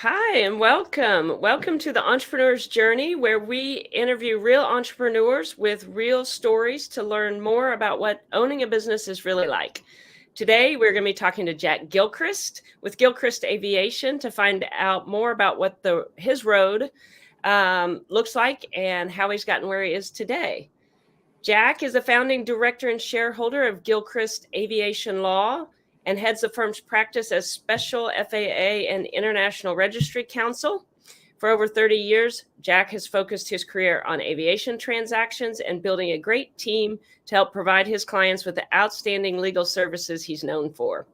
Hi, and welcome. Welcome to the Entrepreneur's Journey, where we interview real entrepreneurs with real stories to learn more about what owning a business is really like. Today, we're going to be talking to Jack Gilchrist with Gilchrist Aviation to find out more about what his road looks like and how he's gotten where he is today. Jack is a founding director and shareholder of Gilchrist Aviation Law and heads the firm's practice as special FAA and International Registry counsel. For over 30 years, Jack has focused his career on aviation transactions and building a great team to help provide his clients with the outstanding legal services he's known for.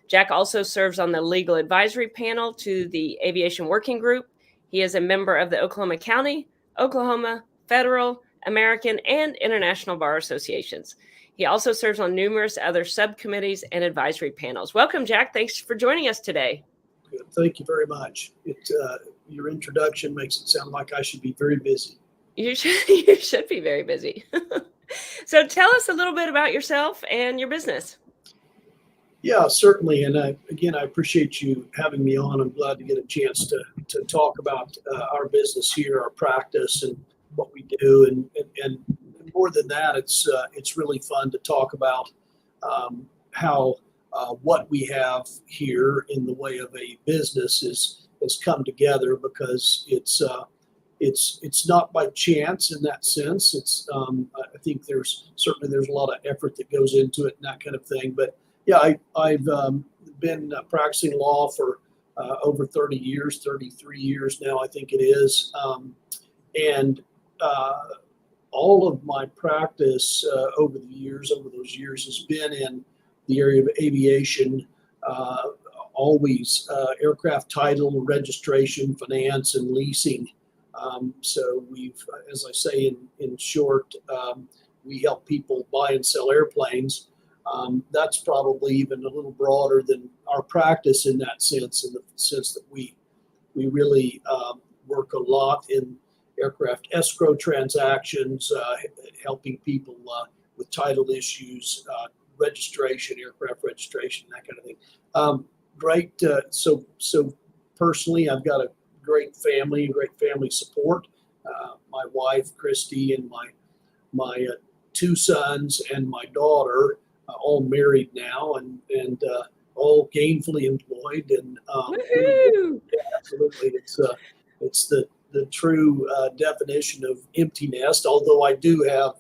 Jack also serves on the legal advisory panel to the Aviation Working Group. He is a member of the Oklahoma County, Oklahoma, Federal, American, and International Bar Associations. He also serves on numerous other subcommittees and advisory panels. Welcome, Jack. Thanks for joining us today. Good. Thank you very much. Your introduction makes it sound like I should be very busy. You should be very busy. So tell us a little bit about yourself and your business. Yeah, certainly. And I appreciate you having me on. I'm glad to get a chance to talk about our business here, our practice, and what we do. And more than that, it's really fun to talk about how what we have here in the way of a business has come together, because it's not by chance in that sense. I think there's a lot of effort that goes into it and that kind of thing. But yeah, I've been practicing law for over 30 years, 33 years now, I think it is. And all of my practice over those years has been in the area of aviation, always aircraft title, registration, finance, and leasing. So as I say in short, we help people buy and sell airplanes. That's probably even a little broader than our practice in that sense, in the sense that we really work a lot in aircraft escrow transactions, helping people with title issues, registration, aircraft registration, that kind of thing. Great. So personally, I've got a great family support. My wife, Christy, and my two sons and my daughter, all married now and all gainfully employed. And yeah, absolutely, it's the true definition of empty nest. Although I do have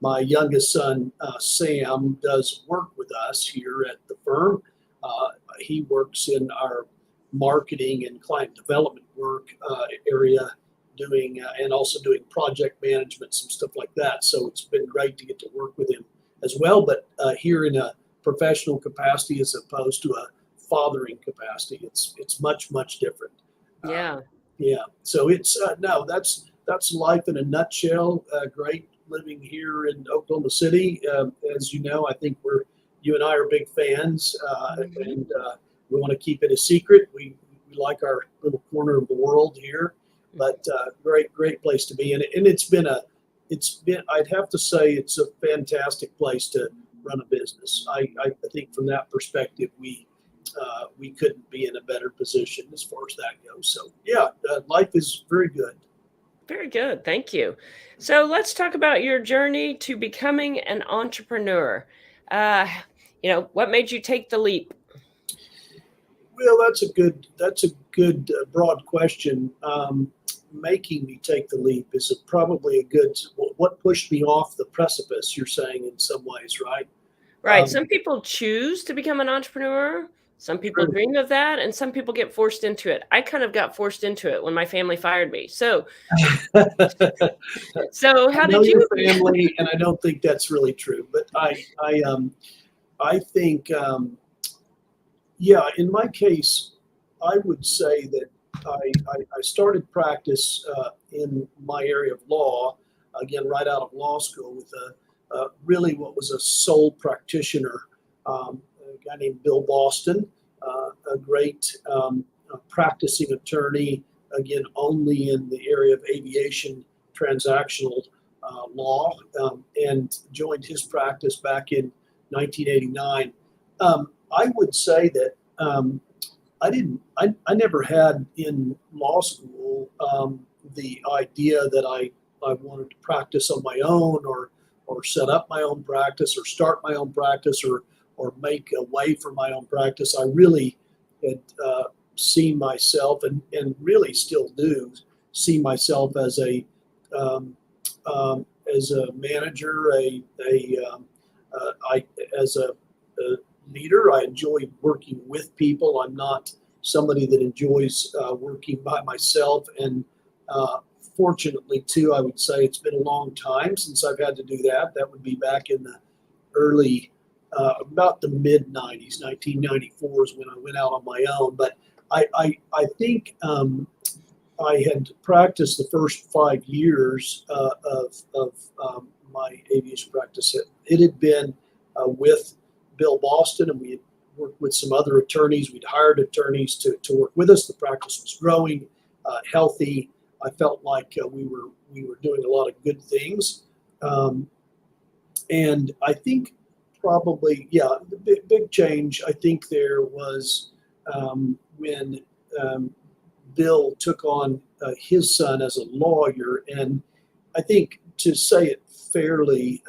my youngest son, Sam, does work with us here at the firm. He works in our marketing and client development work area, doing and also doing project management, some stuff like that. So it's been great to get to work with him as well, but here in a professional capacity as opposed to a fathering capacity. It's much different. Yeah. Yeah. So it's that's life in a nutshell. Great living here in Oklahoma City. As you know, I think you and I are big fans, and we want to keep it a secret. We like our little corner of the world here, but great place to be in. And it's been I'd have to say it's a fantastic place to run a business. I think from that perspective, we couldn't be in a better position as far as that goes. So yeah, life is very good. Very good. Thank you. So let's talk about your journey to becoming an entrepreneur. What made you take the leap? Well, that's a good broad question. Making me take the leap is probably a good. What pushed me off the precipice? You're saying in some ways, right? Right. Some people choose to become an entrepreneur. Some people dream of that, and some people get forced into it. I kind of got forced into it when my family fired me. So how did you? Your family, and I don't think that's really true. But I think, in my case, I would say that I started practice in my area of law, again, right out of law school with really what was a sole practitioner, a guy named Bill Boston, a great practicing attorney, again, only in the area of aviation transactional law, and joined his practice back in 1989. I would say that I never had in law school the idea that I wanted to practice on my own, or set up my own practice, or start my own practice, or make a way for my own practice. I really had seen myself, and really still do see myself as a manager, as a leader. I enjoy working with people. I'm not somebody that enjoys working by myself. And fortunately, too, I would say it's been a long time since I've had to do that. That would be back in the early, about the mid 90s. 1994 is when I went out on my own. But I think I had practiced the first 5 years of my aviation practice. It had been with Bill Boston, and we had worked with some other attorneys. We'd hired attorneys to work with us. The practice was growing, healthy. I felt like we were doing a lot of good things, and I think probably, yeah, the big change I think there was when Bill took on his son as a lawyer, and I think, to say it fairly,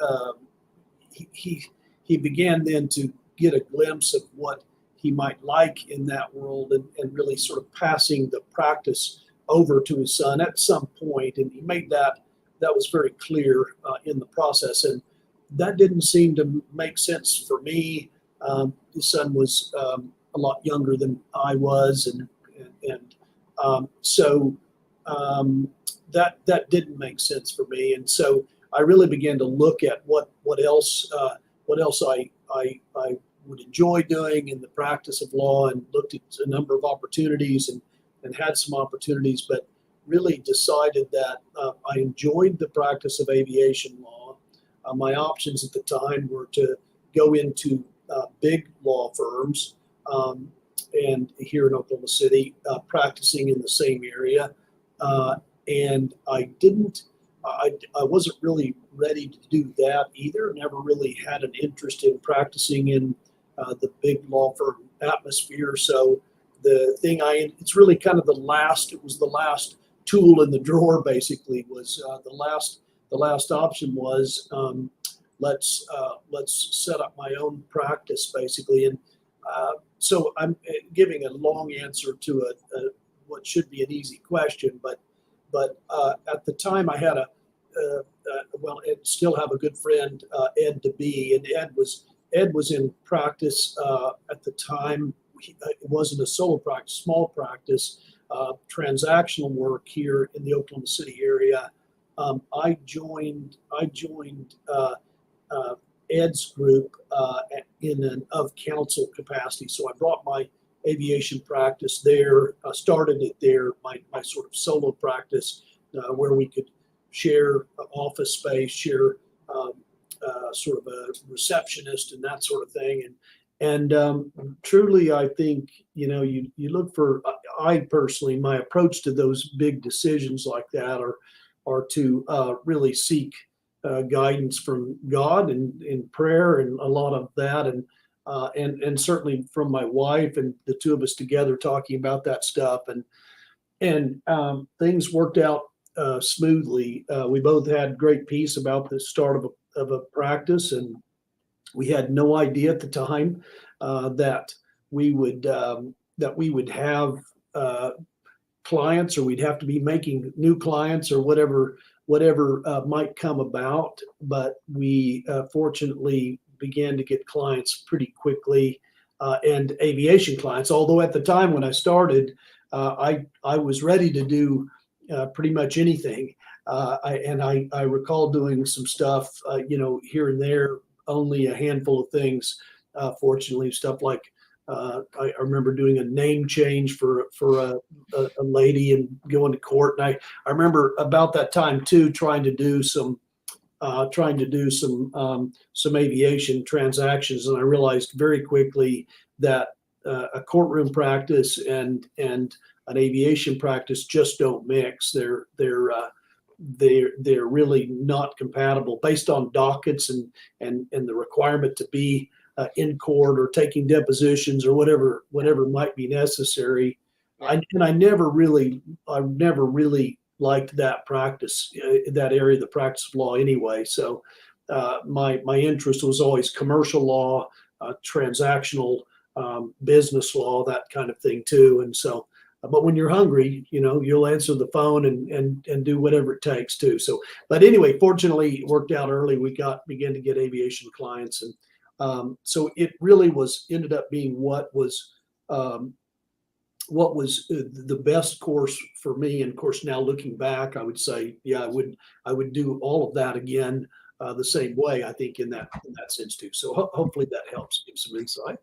he began then to get a glimpse of what he might like in that world, and really sort of passing the practice over to his son at some point. And he made that was very clear in the process, and that didn't seem to make sense for me. His son was a lot younger than I was, and so that didn't make sense for me. And so I really began to look at what else I would enjoy doing in the practice of law, and looked at a number of opportunities, and had some opportunities, but really decided that I enjoyed the practice of aviation law. My options at the time were to go into big law firms, and here in Oklahoma City, practicing in the same area. And I wasn't really ready to do that either. Never really had an interest in practicing in the big law firm atmosphere. So it's really kind of the last tool in the drawer, basically. Was the last option was, let's set up my own practice, basically. And so I'm giving a long answer to what should be an easy question, but at the time I had and still have a good friend, Ed DeBee, and Ed was in practice at the time. It wasn't a solo practice, small practice, transactional work here in the Oklahoma City area. I joined Ed's group in an of counsel capacity. So I brought my aviation practice there, started it there, my sort of solo practice, where we could share office space, share sort of a receptionist and that sort of thing. And truly, I think, you look for, I personally, my approach to those big decisions like that are to really seek guidance from God, and in prayer, and a lot of that, and certainly from my wife, and the two of us together talking about that stuff, and things worked out smoothly. We both had great peace about the start of a practice, and we had no idea at the time that we would have clients, or we'd have to be making new clients, or whatever might come about. But we fortunately began to get clients pretty quickly, and aviation clients. Although at the time when I started, I was ready to do pretty much anything. I recall doing some stuff, here and there, only a handful of things. Fortunately, stuff like I remember doing a name change for a lady and going to court. And I remember about that time too, trying to do some aviation transactions, and I realized very quickly that a courtroom practice and an aviation practice just don't mix. They're really not compatible, based on dockets and the requirement to be in court or taking depositions or whatever might be necessary. Yeah. I never really liked that practice, that area of the practice of law anyway. So my interest was always commercial law, transactional business law, that kind of thing too. And so, but when you're hungry, you'll answer the phone and do whatever it takes too. So, but anyway, fortunately, it worked out early. We began to get aviation clients, and so it really ended up being what was the best course for me. And of course, now looking back, I would say, yeah, I would do all of that again the same way. I think in that sense too. So hopefully that helps give some insight.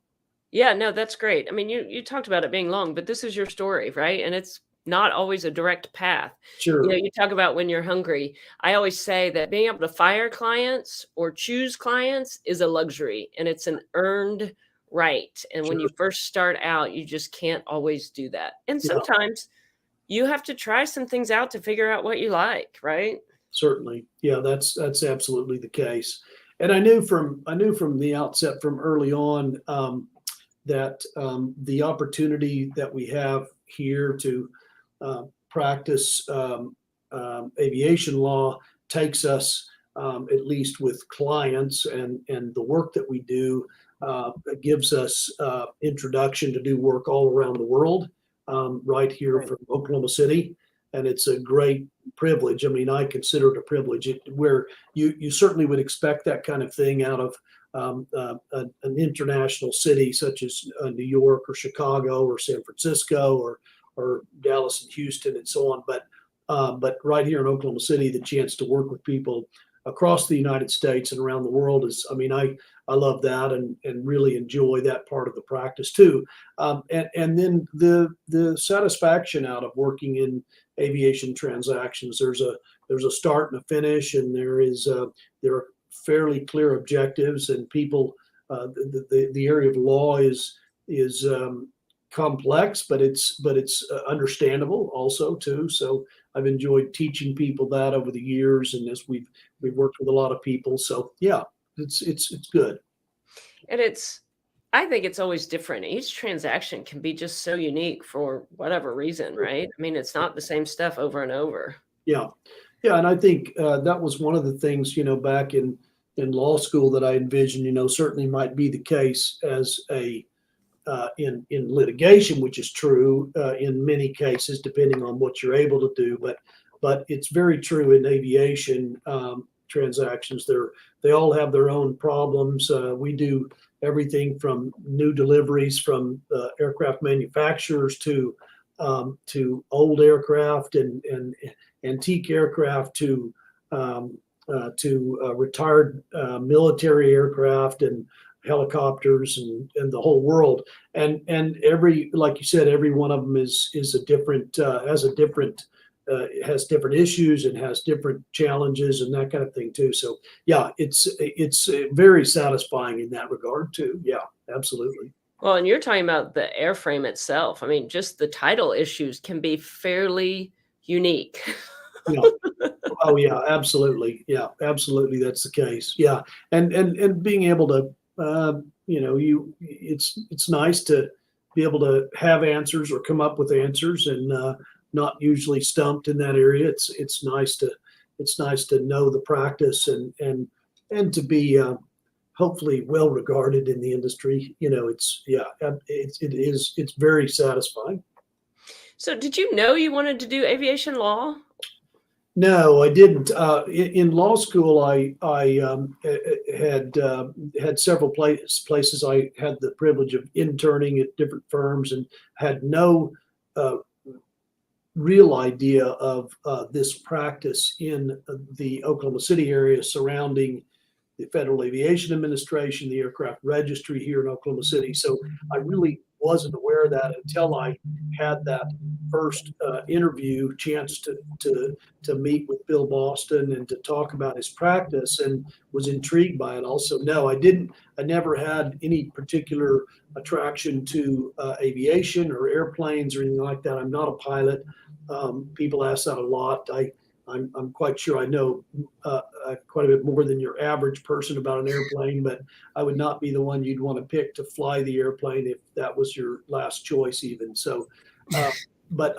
Yeah, no, that's great. I mean, you talked about it being long, but this is your story, right? And it's not always a direct path. Sure. You talk about when you're hungry. I always say that being able to fire clients or choose clients is a luxury, and it's an earned right. And when Sure. you first start out, you just can't always do that. And Yeah. sometimes you have to try some things out to figure out what you like, right? Certainly. Yeah, that's absolutely the case. And I knew from the outset, from early on, that the opportunity that we have here to practice aviation law takes us, at least with clients and the work that we do, it gives us introduction to do work all around the world, right here Right. from Oklahoma City. And it's a great privilege. I mean, I consider it a privilege where you certainly would expect that kind of thing out of an international city such as New York or Chicago or San Francisco or Dallas and Houston and so on. But right here in Oklahoma City, the chance to work with people across the United States and around the world is, I mean, I love that and really enjoy that part of the practice too. And then the satisfaction out of working in aviation transactions, there's a start and a finish, and there are fairly clear objectives, and people, the area of law is complex, but it's understandable also too. So I've enjoyed teaching people that over the years, and as we've worked with a lot of people. So yeah, it's good. And I think it's always different. Each transaction can be just so unique for whatever reason, right? I mean, it's not the same stuff over and over. Yeah, yeah, and I think that was one of the things, back in law school that I envisioned. Certainly might be the case as in litigation, which is true in many cases, depending on what you're able to do. But it's very true in aviation transactions. They all have their own problems. We do everything from new deliveries from aircraft manufacturers to old aircraft and antique aircraft to retired military aircraft and helicopters and the whole world. And every, like you said, every one of them is a different, has different issues and has different challenges and that kind of thing too. So yeah, it's very satisfying in that regard too. Yeah, absolutely. Well, and you're talking about the airframe itself. I mean, just the title issues can be fairly unique. Yeah. Oh yeah, absolutely. Yeah, absolutely. That's the case. Yeah. And being able to, it's nice to be able to have answers or come up with answers and not usually stumped in that area. It's nice to know the practice and to be hopefully well regarded in the industry. It's very satisfying. So did you know you wanted to do aviation law? No, I didn't. In law school, I had several places. I had the privilege of interning at different firms and had no real idea of this practice in the Oklahoma City area surrounding the Federal Aviation Administration, the aircraft registry here in Oklahoma City. So I really wasn't aware of that until I had that first interview chance to meet with Bill Boston and to talk about his practice, and was intrigued by it. Also, no, I didn't. I never had any particular attraction to aviation or airplanes or anything like that. I'm not a pilot. People ask that a lot. I'm quite sure I know quite a bit more than your average person about an airplane, but I would not be the one you'd want to pick to fly the airplane if that was your last choice, even. So, but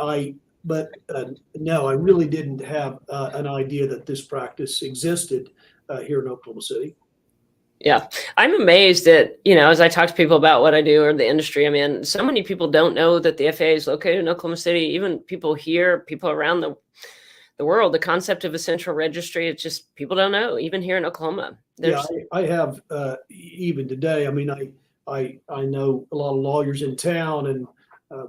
no, I really didn't have an idea that this practice existed here in Oklahoma City. Yeah, I'm amazed at, as I talk to people about what I do or the industry I'm in, so many people don't know that the FAA is located in Oklahoma City. Even people here, people around the world, the concept of a central registry, it's just people don't know, even here in Oklahoma. I have even today. I mean, I know a lot of lawyers in town, and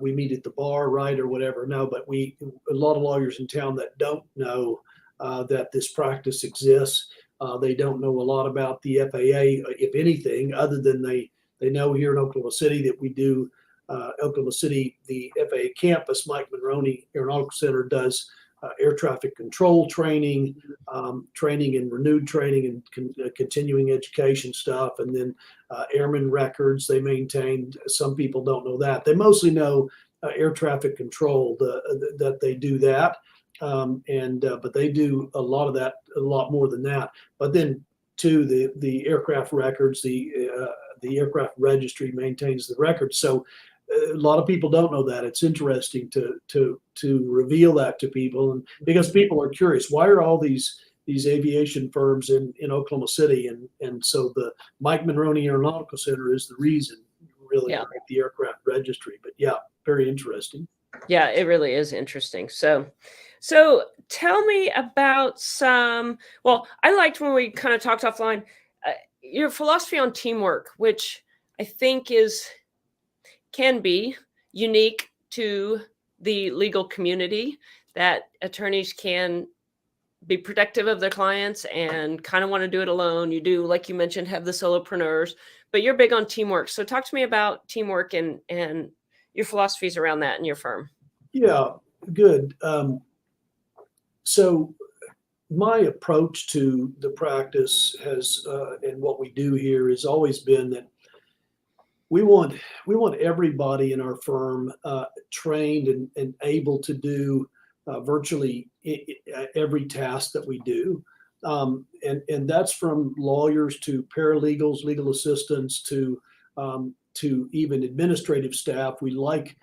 we meet at the bar, right, or whatever. No, but a lot of lawyers in town that don't know that this practice exists. They don't know a lot about the FAA, if anything, other than they know here in Oklahoma City that we do. Oklahoma City, the FAA campus, Mike Monroney Aeronautical Center does air traffic control training, training and renewed training and continuing education stuff, and then airman records they maintained. Some people don't know that. They mostly know air traffic control, that they do that. But they do a lot of that, a lot more than that. But then too, the aircraft records, the aircraft registry maintains the records. So a lot of people don't know that. It's interesting to reveal that to people, and because people are curious, why are all these aviation firms in Oklahoma City? And so the Mike Monroney Aeronautical Center is the reason, really, Yeah. like the aircraft registry. But yeah, very interesting. Yeah, it really is interesting. So tell me about well, I liked when we kind of talked offline, your philosophy on teamwork, which I think can be unique to the legal community, that attorneys can be protective of their clients and kind of want to do it alone. You do, like you mentioned, have the solopreneurs, but you're big on teamwork. So talk to me about teamwork and your philosophies around that in your firm. Yeah, good. So my approach to the practice has, and what we do here, has always been that we want everybody in our firm trained and able to do virtually every task that we do. And that's from lawyers to paralegals, legal assistants, to even administrative staff. We like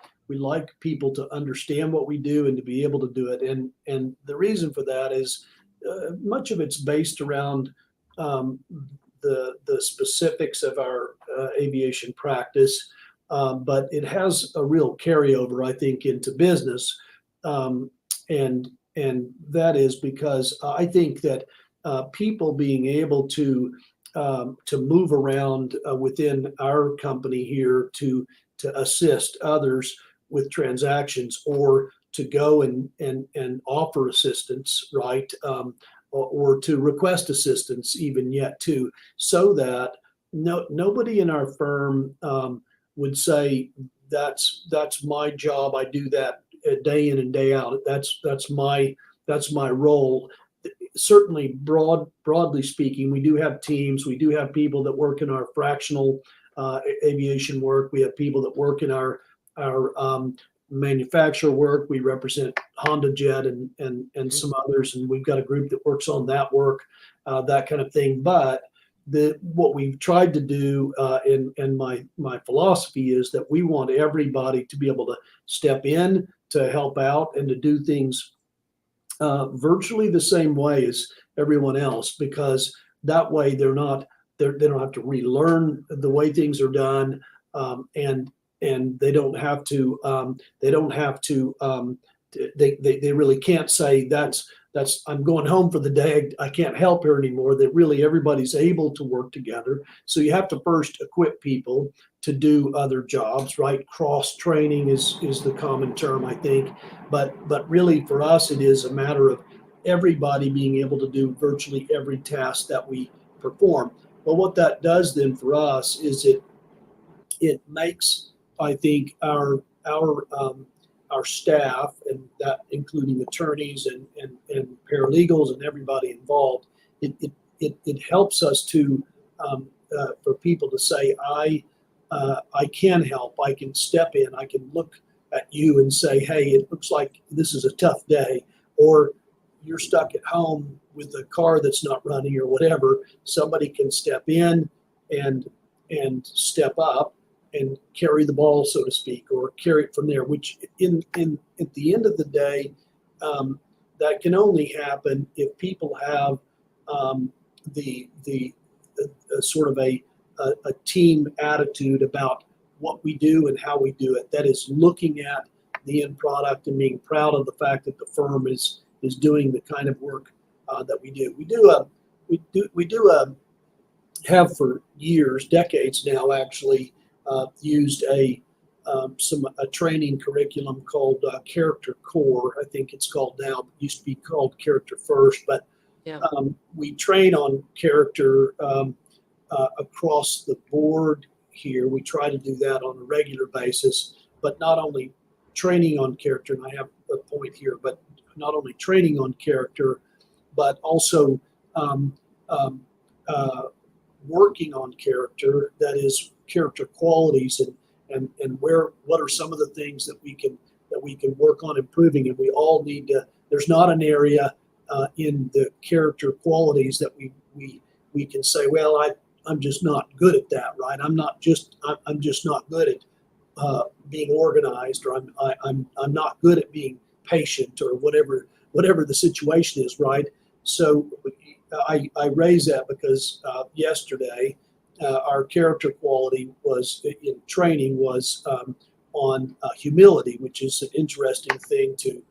people to understand what we do and to be able to do it. And the reason for that is much of it's based around the specifics of our aviation practice, but it has a real carryover, I think, into business. And that is because I think that people being able to move around within our company here to assist others with transactions, or to go and offer assistance, right, or to request assistance even yet too, so that nobody in our firm would say that's my job. I do that day in and day out. That's my role. Certainly, broadly speaking, we do have teams. We do have people that work in our fractional aviation work. We have people that work in our manufacturer work. We represent Honda Jet and some others, and we've got a group that works on that work, that kind of thing. But what we've tried to do, and my philosophy is that we want everybody to be able to step in to help out and to do things virtually the same way as everyone else, because that way they don't have to relearn the way things are done, and they don't have to they really can't say that's I'm going home for the day, I can't help her anymore. That really everybody's able to work together. So you have to first equip people to do other jobs, right? Cross training is the common term, I think, but really for us it is a matter of everybody being able to do virtually every task that we perform. But what that does then for us is it makes, I think, our staff, and that including attorneys and paralegals and everybody involved, it helps us to for people to say, I can help, I can step in, I can look at you and say, hey, it looks like this is a tough day, or you're stuck at home with a car that's not running or whatever, somebody can step in and step up and carry the ball, so to speak, or carry it from there. Which in at the end of the day, that can only happen if people have the sort of a team attitude about what we do and how we do it. That is looking at the end product and being proud of the fact that the firm is doing the kind of work that we do. We have for years, decades now, actually used a training curriculum called Character Core. I think it's called now. It used to be called Character First, but Yeah. We train on character across the board here. We try to do that on a regular basis, but not only training on character, and I have a point here, but not only training on character, but also working on character, that is character qualities, and what are some of the things that we can work on improving. And we all need to, there's not an area in the character qualities that we can say, well, I'm just not good at that, right? I'm just not good at being organized, or I'm not good at being patient, or whatever the situation is, right? So I raise that because yesterday our character quality was in training was on humility, which is an interesting thing to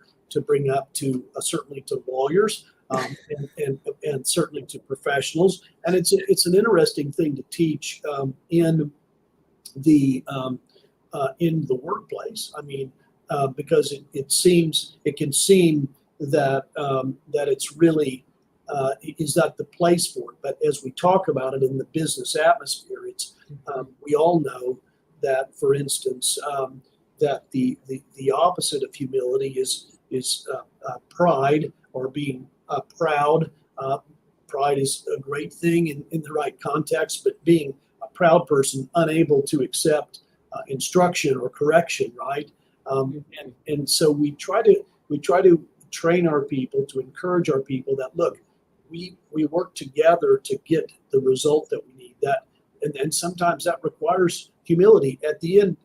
bring up to certainly to lawyers and certainly to professionals, and it's an interesting thing to teach in the workplace. I mean, because it can seem that it's really is that the place for it. But as we talk about it in the business atmosphere, it's we all know that, for instance, that the opposite of humility is pride, or being proud. Pride is a great thing in the right context, but being a proud person unable to accept instruction or correction, right? And so we try to train our people, to encourage our people that, look, we work together to get the result that we need. That, and sometimes that requires humility. At the end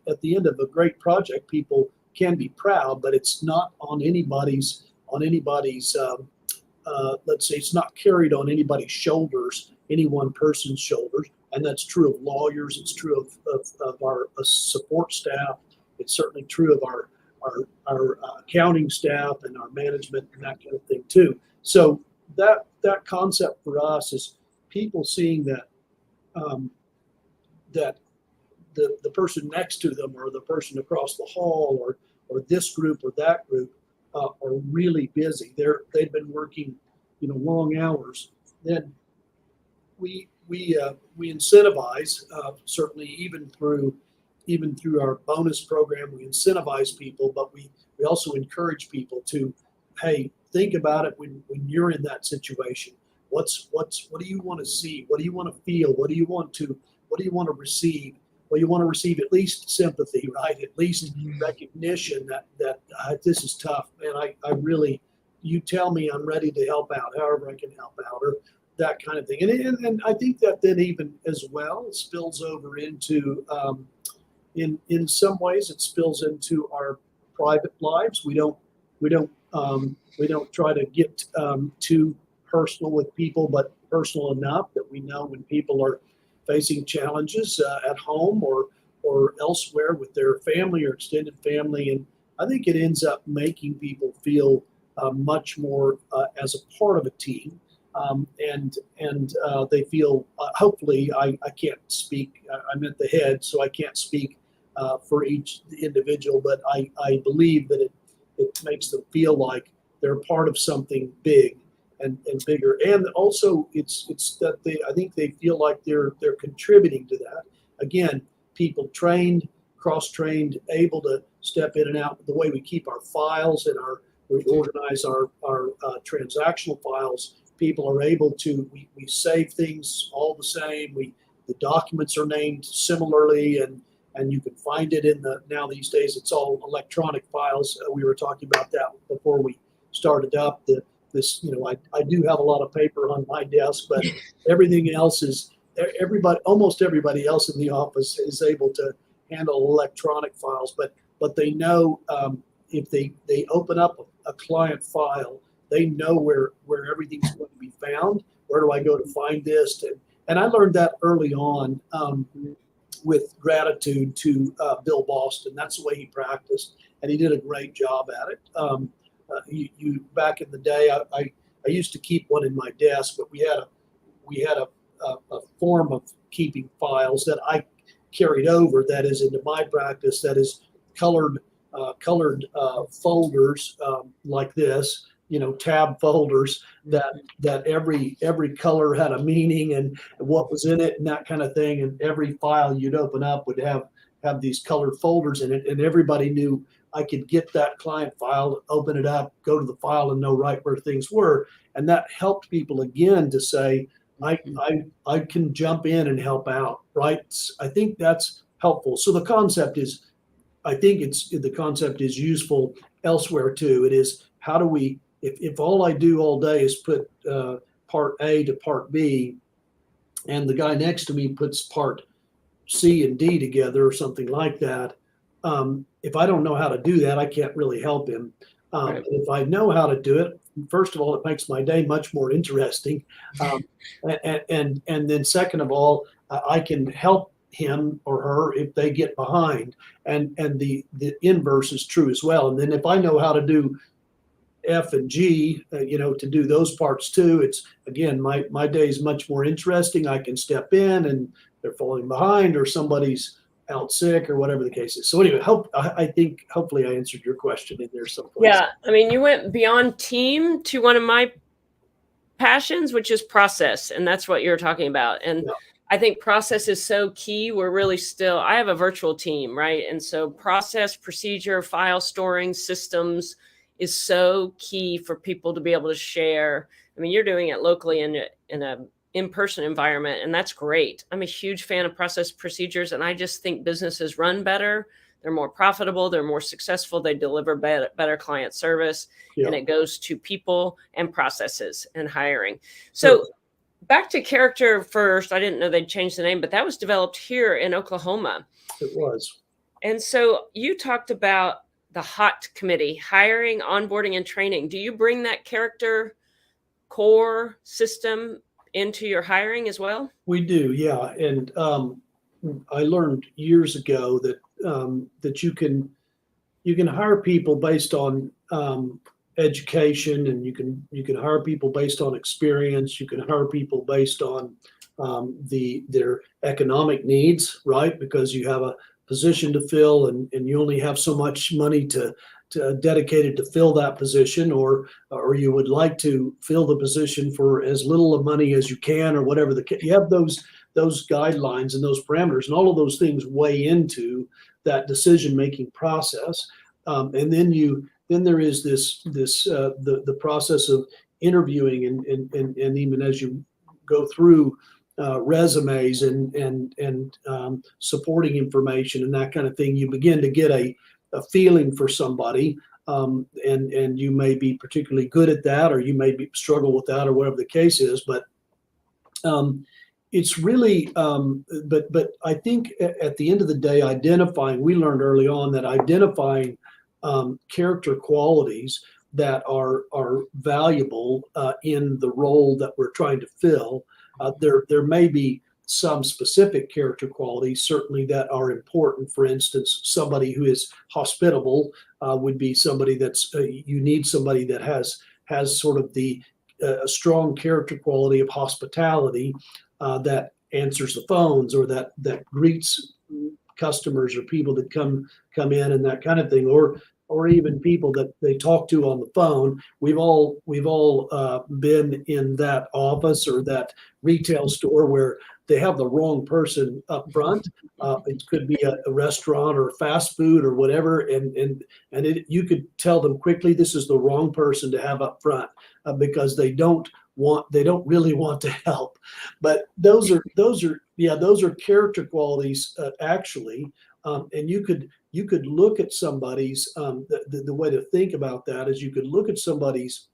of a great project, people can be proud, but it's not on anybody's. Let's say it's not carried on anybody's shoulders, any one person's shoulders, and that's true of lawyers. It's true of our support staff. It's certainly true of our accounting staff and our management and that kind of thing too. So that concept for us is people seeing that that the person next to them, or the person across the hall, or this group or that group are really busy. They've been working, long hours. Then we incentivize, certainly even through our bonus program, we incentivize people, but we also encourage people to, hey, think about it when you're in that situation. What do you want to see? What do you want to feel? What do you want to receive? Well, you want to receive at least sympathy, right? At least recognition that this is tough, man. I really, you tell me, I'm ready to help out, however I can help out, or that kind of thing. And I think that then even as well spills over into, in some ways, it spills into our private lives. We don't try to get too personal with people, but personal enough that we know when people are facing challenges at home or elsewhere with their family or extended family. And I think it ends up making people feel much more as a part of a team. And they feel, hopefully, I can't speak, I'm at the head, so I can't speak for each individual, but I believe that it makes them feel like they're part of something big and bigger. And also it's that I think they feel like they're contributing to that. Again, people trained, cross-trained, able to step in and out. The way we keep our files and we organize our transactional files, people are able to, we save things all the same. The documents are named similarly, and you can find it now these days it's all electronic files. We were talking about that before we started up. this, I do have a lot of paper on my desk, but everything else is almost everybody else in the office is able to handle electronic files, but they know if they open up a client file, they know where everything's going to be found. Where do I go to find this? And I learned that early on with gratitude to Bill Boston. That's the way he practiced, and he did a great job at it. You back in the day, I used to keep one in my desk, but we had a form of keeping files that I carried over that is into my practice, that is colored folders like this, tab folders that every color had a meaning and what was in it and that kind of thing. And every file you'd open up would have these colored folders in it, and everybody knew I could get that client file, open it up, go to the file, and know right where things were. And that helped people again to say, I can jump in and help out, right? I think that's helpful. So the concept is, the concept is useful elsewhere too. It is, how do we, if all I do all day is put part A to part B, and the guy next to me puts part C and D together or something like that, if I don't know how to do that, I can't really help him. Right. If I know how to do it, first of all, it makes my day much more interesting. And then second of all, I can help him or her if they get behind. And the inverse is true as well. And then if I know how to do F and G, to do those parts too, it's, again, my day is much more interesting. I can step in and they're falling behind, or somebody's out sick, or whatever the case is. So anyway, I think hopefully I answered your question in there someplace. Yeah, I mean, you went beyond team to one of my passions, which is process, and that's what you're talking about. And Yeah. I think process is so key. We're really still, I have a virtual team, right? And so process, procedure, file storing, systems is so key for people to be able to share. I mean, you're doing it locally in a in-person environment, and that's great. I'm a huge fan of process procedures, and I just think businesses run better. They're more profitable. They're more successful. They deliver better client service, and it goes to people and processes and hiring. So back to character first. I didn't know they'd changed the name, but that was developed here in Oklahoma. It was. And so you talked about the HOT committee, hiring, onboarding, and training. Do you bring that character core system into your hiring as well? We do, yeah. And I learned years ago that that you can hire people based on education, and you can hire people based on experience. You can hire people based on their economic needs, right? Because you have a position to fill, and you only have so much money to dedicated to fill that position, or you would like to fill the position for as little of money as you can, or whatever you have those guidelines and those parameters, and all of those things weigh into that decision-making process. And then there is the process of interviewing, and even as you go through resumes and supporting information and that kind of thing, you begin to get a feeling for somebody, and you may be particularly good at that, or you may struggle with that, or whatever the case is. But it's really, but I think at the end of the day, we learned early on that identifying character qualities that are valuable in the role that we're trying to fill. There may be some specific character qualities certainly that are important. For instance, somebody who is hospitable would be somebody that's you need somebody that has sort of the a strong character quality of hospitality, that answers the phones, or that greets customers or people that come in, and that kind of thing, or even people that they talk to on the phone. We've all been in that office or that retail store where they have the wrong person up front. It could be a restaurant or fast food or whatever, and you could tell them quickly this is the wrong person to have up front, because they don't really want to help. But those are character qualities, actually. And you could look at somebody's the way to think about that is you could look at somebody's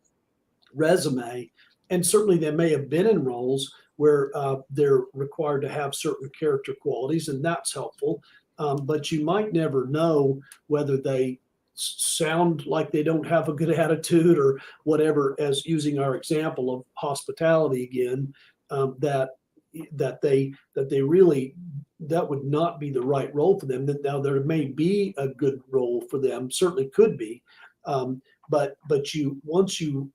resume. And certainly they may have been in roles where they're required to have certain character qualities, and that's helpful. But you might never know whether they sound like they don't have a good attitude or whatever, as using our example of hospitality again, that they really, that would not be the right role for them. Now there may be a good role for them, certainly could be, but you once you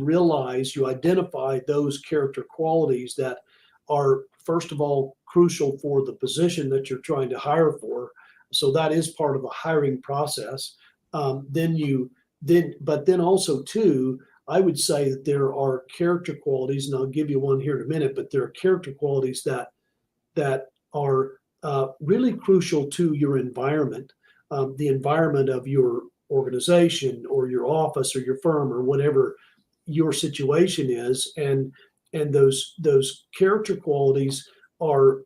realize, you identify those character qualities that are first of all crucial for the position that you're trying to hire for. So that is part of the hiring process. Then also too, I would say that there are character qualities, and I'll give you one here in a minute, but there are character qualities that are really crucial to your environment, the environment of your organization or your office or your firm or whatever your situation is, and those character qualities are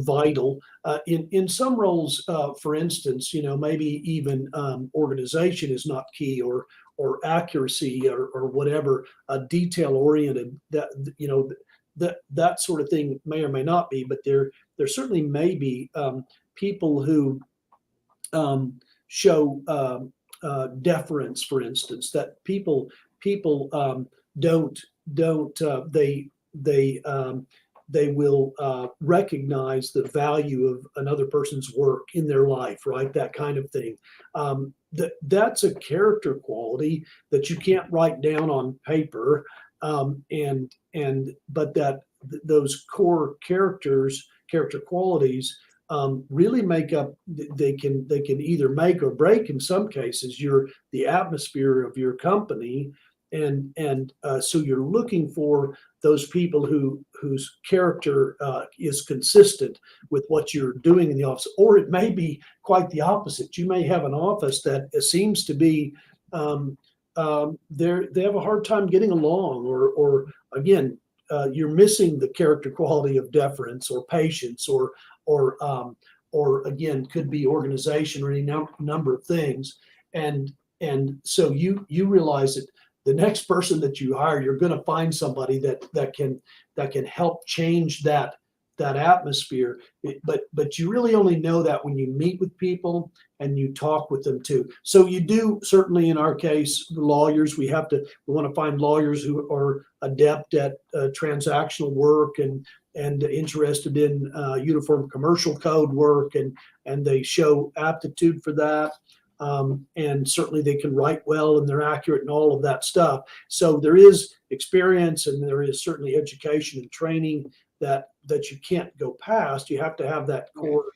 vital in some roles. For instance, maybe even organization is not key, or accuracy, or whatever, detail oriented. That sort of thing may or may not be, but there certainly may be people who show deference, for instance, that people don't they will recognize the value of another person's work in their life, right? That kind of thing. That's a character quality that you can't write down on paper, but that those core character qualities really make up. They can either make or break, in some cases, the atmosphere of your company. And so you're looking for those people whose character is consistent with what you're doing in the office. Or it may be quite the opposite. You may have an office that seems to be they have a hard time getting along, or again, you're missing the character quality of deference or patience, or again, could be organization, or any number of things. And so you realize that the next person that you hire, you're going to find somebody that can help change that atmosphere. But you really only know that when you meet with people and you talk with them too. So you do, certainly in our case, lawyers, we want to find lawyers who are adept at transactional work and interested in uniform commercial code work, and they show aptitude for that. And certainly they can write well and they're accurate and all of that stuff. So there is experience, and there is certainly education and training that you can't go past. You have to have that core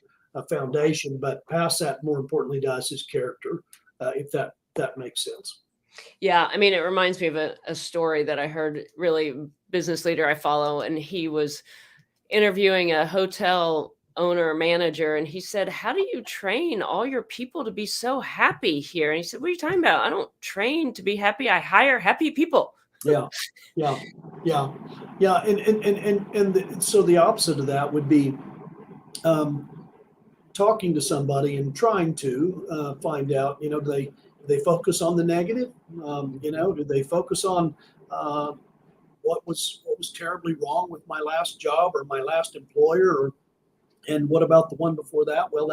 foundation, but past that, more importantly to us, is character, if that makes sense. Yeah, I mean, it reminds me of a story that I heard, really business leader I follow, and he was interviewing a hotel owner manager, and he said, "How do you train all your people to be so happy here?" And he said, "What are you talking about? I don't train to be happy. I hire happy people." Yeah. So the opposite of that would be talking to somebody and trying to find out, do they focus on the negative? Do they focus on what was terribly wrong with my last job or my last employer, and what about the one before that? Well,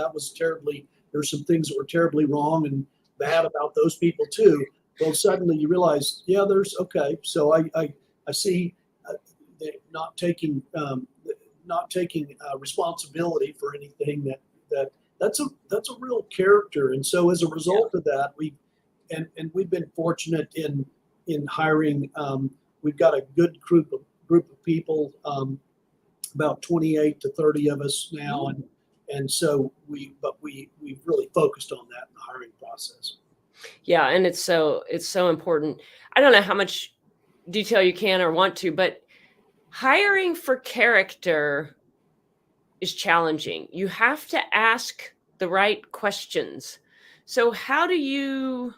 there's some things that were terribly wrong and bad about those people too. Well, suddenly you realize, so I see not taking responsibility for anything that's a real character. And so as a result of that, we've been fortunate in hiring. We've got a good group of people, about 28 to 30 of us now, and so we've really focused on that in the hiring process. Yeah, and it's so important. I don't know how much detail you can or want to, but hiring for character is challenging. You have to ask the right questions. So how do you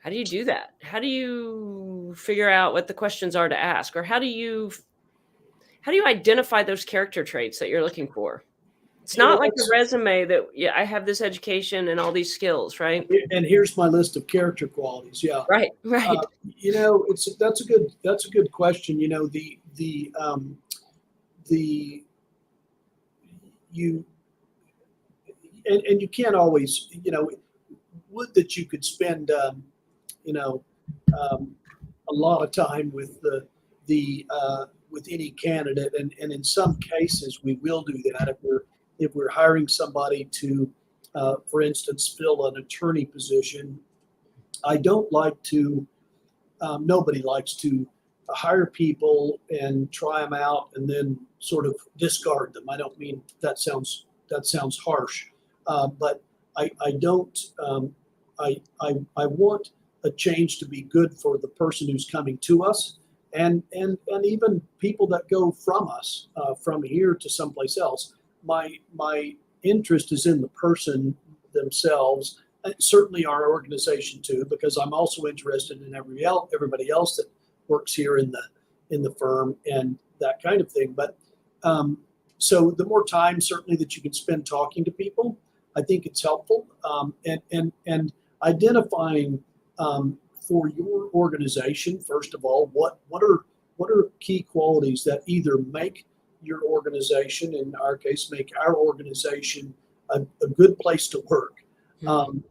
do that? How do you figure out what the questions are to ask, or how do you identify those character traits that you're looking for? It's not like a resume that, yeah, I have this education and all these skills, right? And here's my list of character qualities. Yeah. Right, right. That's a good question. You and you can't always, would that you could spend, you know, a lot of time with with any candidate, and in some cases we will do that if we're hiring somebody to, for instance, fill an attorney position. I don't like to. Nobody likes to hire people and try them out and then sort of discard them. I don't mean that sounds harsh, but I don't. I want a change to be good for the person who's coming to us, and even people that go from us, from here to someplace else. My interest is in the person themselves. Certainly our organization too, because I'm also interested in everybody else that works here in the firm and that kind of thing. But so the more time certainly that you can spend talking to people, I think it's helpful. And identifying for your organization, first of all, what are key qualities that either make your organization, in our case, make our organization a good place to work. And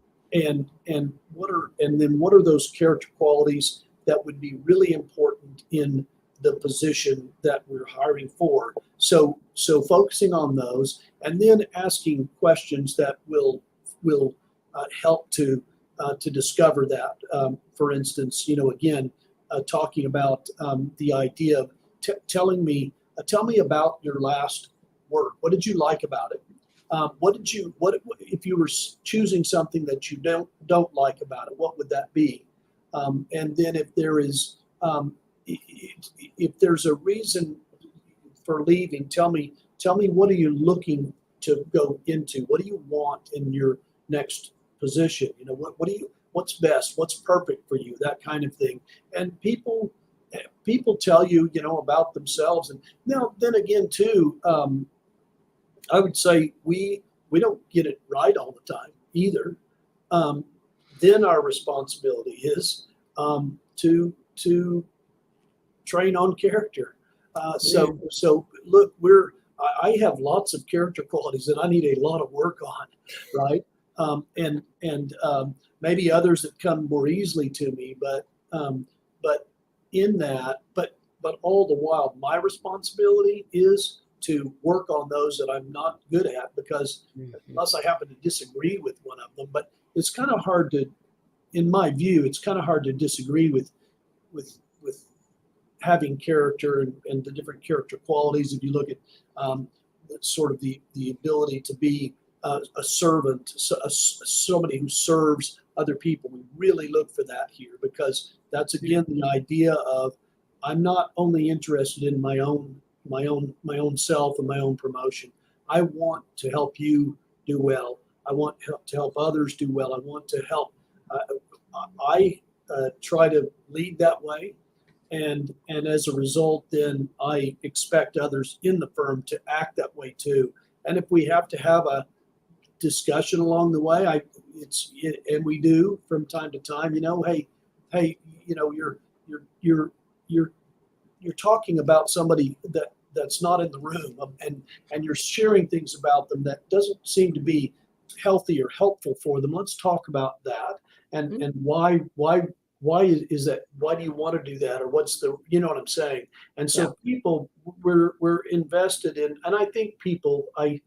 what are those character qualities that would be really important in the position that we're hiring for? So focusing on those, and then asking questions that will help to discover that. For instance, again, talking about the idea of tell me about your last work. What did you like about it? What if you were choosing something that you don't like about it? What would that be? And then if there's a reason for leaving, tell me what are you looking to go into? What do you want in your next position? What's best? What's perfect for you? That kind of thing. And people tell you, about themselves. And now then again too. I would say we don't get it right all the time either. Then our responsibility is to train on character. So look, I have lots of character qualities that I need a lot of work on, right? And maybe others that come more easily to me, but in that, but all the while, my responsibility is to work on those that I'm not good at, because unless I happen to disagree with one of them. But it's kind of hard to, in my view, it's kind of hard to disagree with having character and the different character qualities. If you look at sort of the ability to be a servant, somebody who serves other people, we really look for that here, because that's again the idea of I'm not only interested in my own self and my own promotion. I want to help you do well. I want to help others do well. I want to help. I try to lead that way, and as a result, then I expect others in the firm to act that way too. And if we have to have a discussion along the way, and we do from time to time. Hey, you're talking about somebody that's not in the room, and you're sharing things about them that doesn't seem to be healthy or helpful for them. Let's talk about that, and why is that? Why do you want to do that, or what's the, what I'm saying? And so people, we're invested in, and I think people, I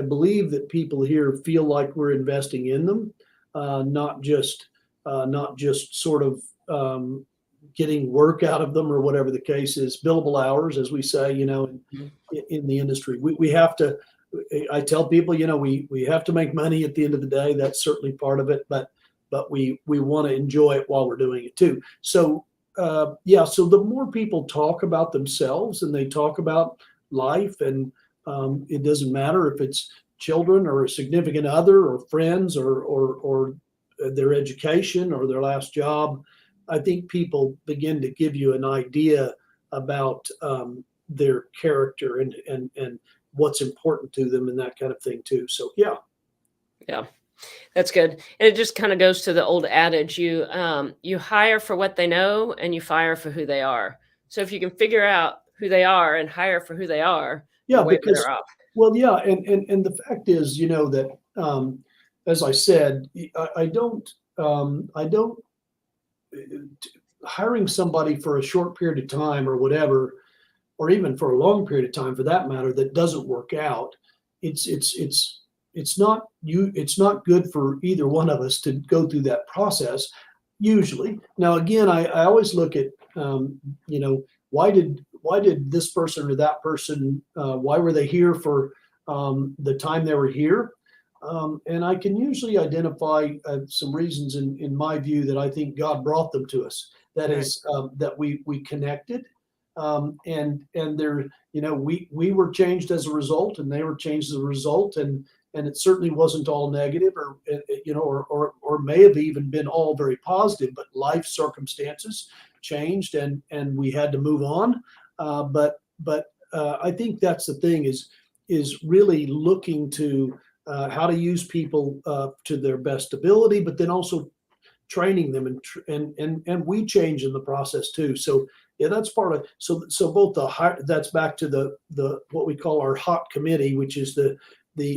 believe that people here feel like we're investing in them, not just sort of getting work out of them or whatever the case is. Billable hours, as we say, in the industry, we have to. I tell people, we have to make money at the end of the day. That's certainly part of it, but we want to enjoy it while we're doing it too. So so the more people talk about themselves and they talk about life, and it doesn't matter if it's children or a significant other or friends or their education or their last job, I think people begin to give you an idea about their character and what's important to them and that kind of thing too. So yeah. Yeah, that's good. And it just kind of goes to the old adage, you hire for what they know and you fire for who they are. So if you can figure out who they are and hire for who they are, you're Yeah, way because, better off. well, yeah, and the fact is, that as I said, I don't hiring somebody for a short period of time or whatever, or even for a long period of time for that matter, that doesn't work out. It's not good for either one of us to go through that process. Usually, now again, I always look at why did this person or that person, why were they here for the time they were here? And I can usually identify some reasons in my view that I think God brought them to us. That Right. is that we connected, and there, we were changed as a result, and they were changed as a result, and it certainly wasn't all negative, or may have even been all very positive. But life circumstances changed, and we had to move on. But I think that's the thing is really looking to how to use people to their best ability, but then also training them, and we change in the process too. So yeah, that's part of, so both that's back to the what we call our hot committee, which is the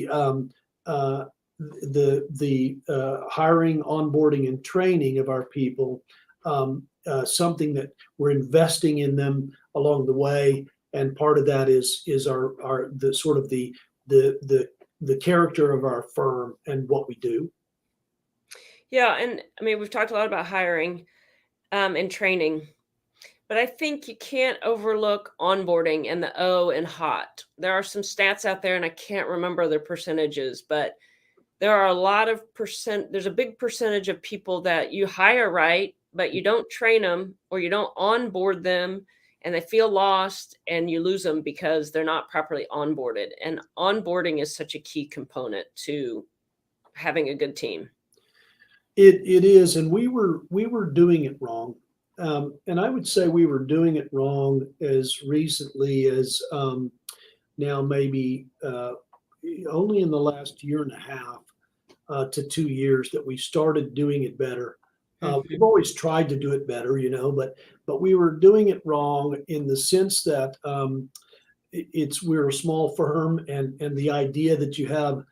uh, hiring, onboarding, and training of our people. Something that we're investing in them along the way, and part of that is our the sort of the character of our firm and what we do. Yeah, and I mean, we've talked a lot about hiring and training, but I think you can't overlook onboarding and the O in hot. There are some stats out there, and I can't remember the percentages, but there are a lot of there's a big percentage of people that you hire right, but you don't train them or you don't onboard them, and they feel lost and you lose them because they're not properly onboarded. And onboarding is such a key component to having a good team. It is, and we were doing it wrong, and I would say we were doing it wrong as recently as now maybe only in the last year and a half to 2 years that we started doing it better. We've Mhm. always tried to do it better, but we were doing it wrong in the sense that we're a small firm, and the idea that you have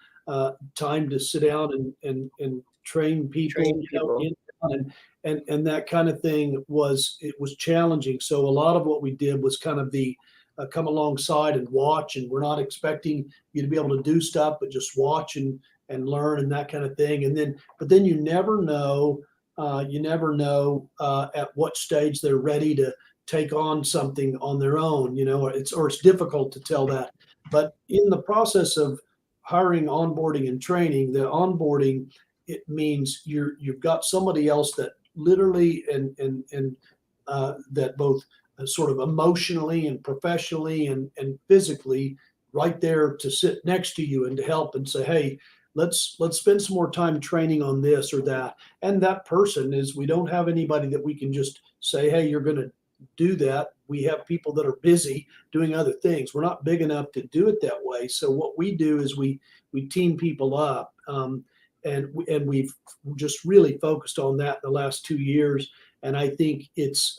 time to sit down and train people, Train people. and that kind of thing was challenging. So a lot of what we did was kind of the come alongside and watch, and we're not expecting you to be able to do stuff, but just watch and learn and that kind of thing. But then you never know, at what stage they're ready to take on something on their own. It's difficult to tell that. But in the process of hiring, onboarding, and training, the onboarding, it means you've got somebody else that literally and that both sort of emotionally and professionally and physically right there to sit next to you and to help and say, hey, let's spend some more time training on this or that. And that person is, we don't have anybody that we can just say, hey, you're going to do that. We have people that are busy doing other things. We're not big enough to do it that way. So what we do is we team people up, and we've just really focused on that in the last 2 years. And I think it's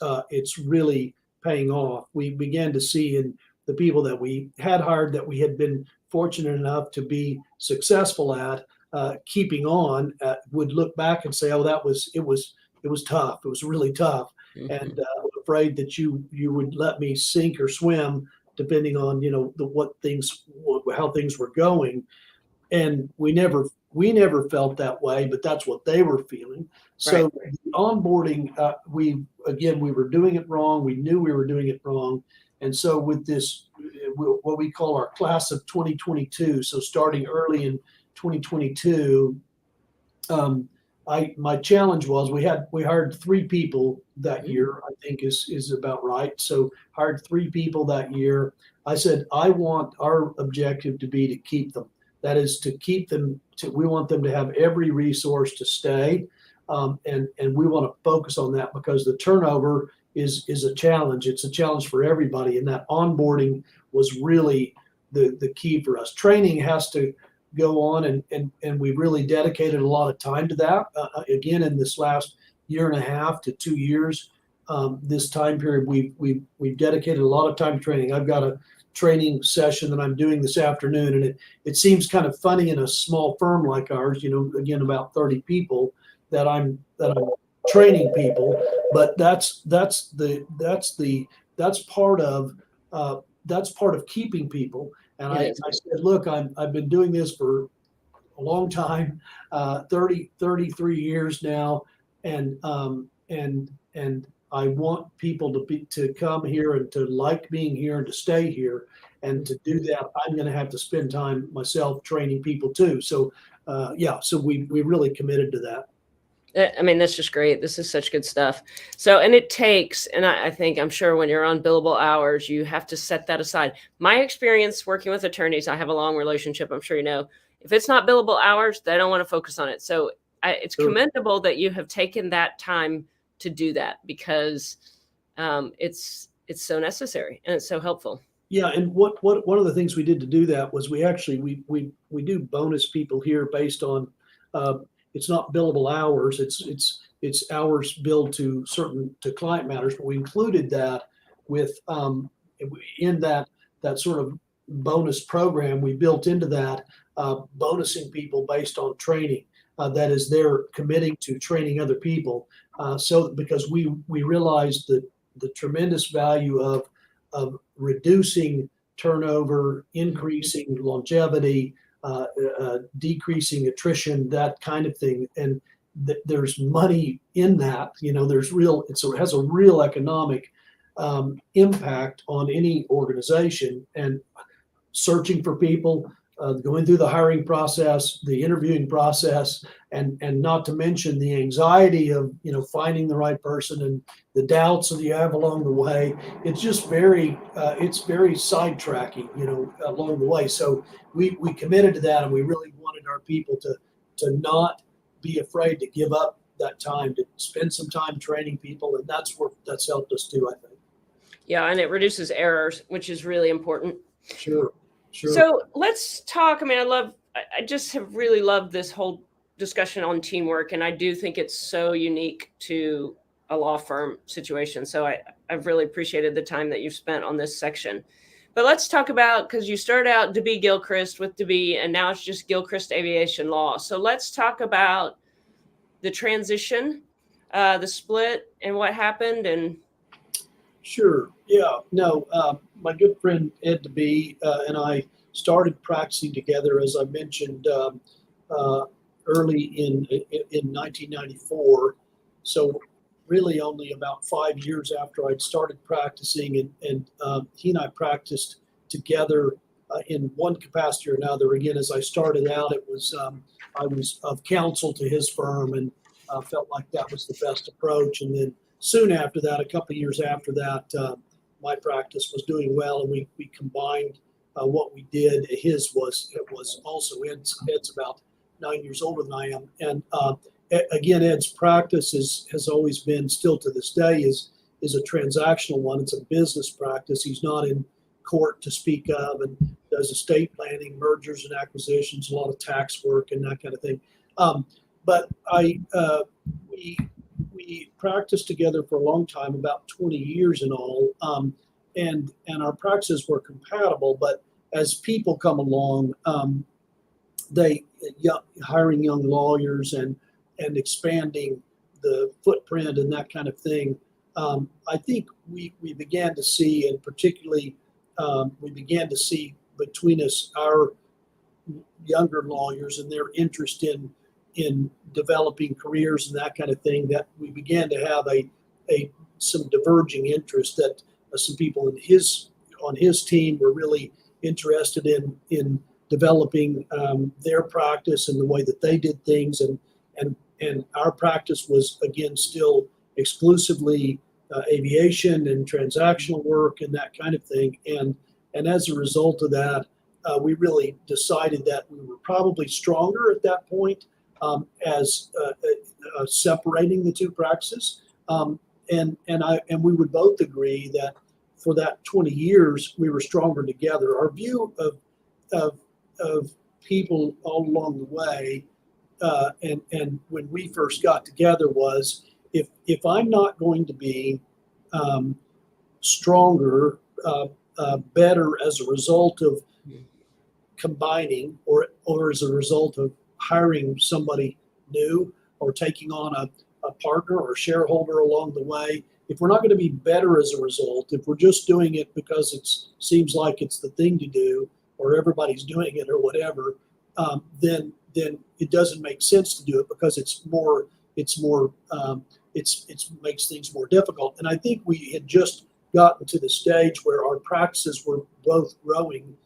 really paying off. We began to see in the people that we had hired, that we had been fortunate enough to be successful at keeping on, would look back and say, "Oh, it was tough. It was really tough." And Mhm. I'm afraid that you would let me sink or swim, depending on how things were going. And we never felt that way, but that's what they were feeling. Right. So the onboarding, we were doing it wrong. We knew we were doing it wrong. And so with this, what we call our class of 2022, so starting early in 2022, my challenge was we hired 3 people that Mhm. year. I think is about right. So hired 3 people that year. I said I want our objective to be to keep them. That is to keep them. We want them to have every resource to stay, and we want to focus on that because the turnover is a challenge. It's a challenge for everybody, and that onboarding was really the key for us. Training has to go on, and we really dedicated a lot of time to that. Again, in this last year and a half to 2 years, this time period, we've dedicated a lot of time to training. I've got a training session that I'm doing this afternoon, and it seems kind of funny in a small firm like ours, again, about 30 people, that I'm training people, but that's part of keeping people. And I said, look, I've been doing this for a long time, 33 years now, and I want people to come here and to like being here and to stay here. And to do that, I'm going to have to spend time myself training people too. So so we really committed to that. I mean, that's just great. This is such good stuff. So, and it takes, and I think, I'm sure when you're on billable hours, you have to set that aside. My experience working with attorneys, I have a long relationship, I'm sure you know, if it's not billable hours, they don't want to focus on it. So it's commendable that you have taken that time to do that, because it's so necessary and it's so helpful. Yeah, and what one of the things we did to do that was we do bonus people here based on it's not billable hours. It's hours billed to client matters, but we included that with in that sort of bonus program. We built into that bonusing people based on training. That is, they're committing to training other people. So because we realized that the tremendous value of reducing turnover, increasing longevity, decreasing attrition, that kind of thing, and there's money in that. It has a real economic impact on any organization. And searching for people, going through the hiring process, the interviewing process, and not to mention the anxiety of finding the right person and the doubts that you have along the way. It's just very sidetracking along the way. So we committed to that, and we really wanted our people to not be afraid to give up that time, to spend some time training people, and that's helped us too, I think. Yeah, and it reduces errors, which is really important. Sure. So let's talk. I mean, I just have really loved this whole discussion on teamwork, and I do think it's so unique to a law firm situation. So I've really appreciated the time that you've spent on this section. But let's talk about, because you started out DeBee Gilchrist with DeBee, and now it's just Gilchrist Aviation Law. So let's talk about the transition, the split, and what happened. And sure, yeah, no, my good friend Ed DeBee and I started practicing together, as I mentioned, early in 1994. So really only about 5 years after I'd started practicing, and he and I practiced together in one capacity or another. Again, as I started out, I was of counsel to his firm, and felt like that was the best approach. And then soon after that, a couple of years after that, my practice was doing well, and we combined what we did. His was also Ed's about 9 years older than I am, and again, Ed's practice has always been, still to this day, is a transactional one. It's a business practice. He's not in court to speak of, and does estate planning, mergers and acquisitions, a lot of tax work and that kind of thing. But we practiced together for a long time, about 20 years in all, and our practices were compatible. But as people come along, hiring young lawyers and expanding the footprint and that kind of thing, I think we began to see, and particularly we began to see between us, our younger lawyers and their interest in developing careers and that kind of thing, that we began to have some diverging interest, that some people on his team were really interested in developing their practice and the way that they did things, and our practice was, again, still exclusively aviation and transactional work and that kind of thing. And as a result of that, we really decided that we were probably stronger at that point as separating the two practices. And we would both agree that for that 20 years, we were stronger together. Our view of people all along the way, and when we first got together was, if I'm not going to be stronger, better as a result of combining, or as a result of hiring somebody new, or taking on a partner or shareholder along the way, if we're not going to be better as a result, if we're just doing it because it seems like it's the thing to do, or everybody's doing it or whatever, then it doesn't make sense to do it, because it makes things more difficult. And I think we had just gotten to the stage where our practices were both growing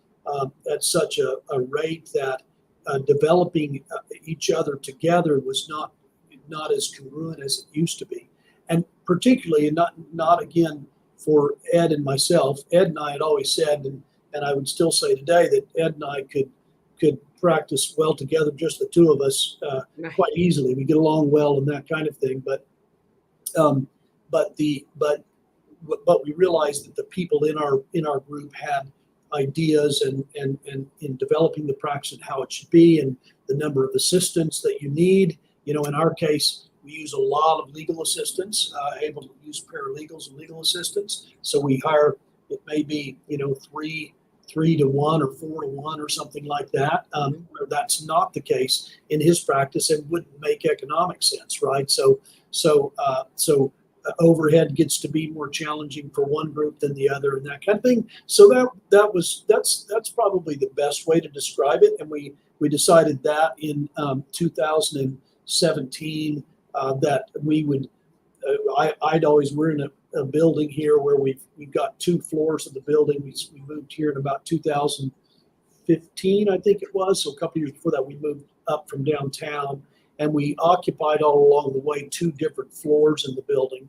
at such a rate that developing each other together was not as congruent as it used to be. And particularly, and not again for Ed and myself. Ed and I had always said, and I would still say today, that Ed and I could practice well together, just the two of us, quite easily. We get along well and that kind of thing. But we realized that the people in our group had ideas and in developing the practice and how it should be, and the number of assistants that you need. In our case, we use a lot of legal assistants, able to use paralegals and legal assistants. So we hire, it may be, 3 to 1 or 4 to 1 or something like that, where that's not the case in his practice and wouldn't make economic sense, right? So overhead gets to be more challenging for one group than the other, and that kind of thing. So that's probably the best way to describe it. And we decided that in 2017 that we would. We're in a building here where we've got 2 floors of the building. We moved here in about 2015, I think it was. So a couple years before that, we moved up from downtown, and we occupied all along the way 2 different floors in the building.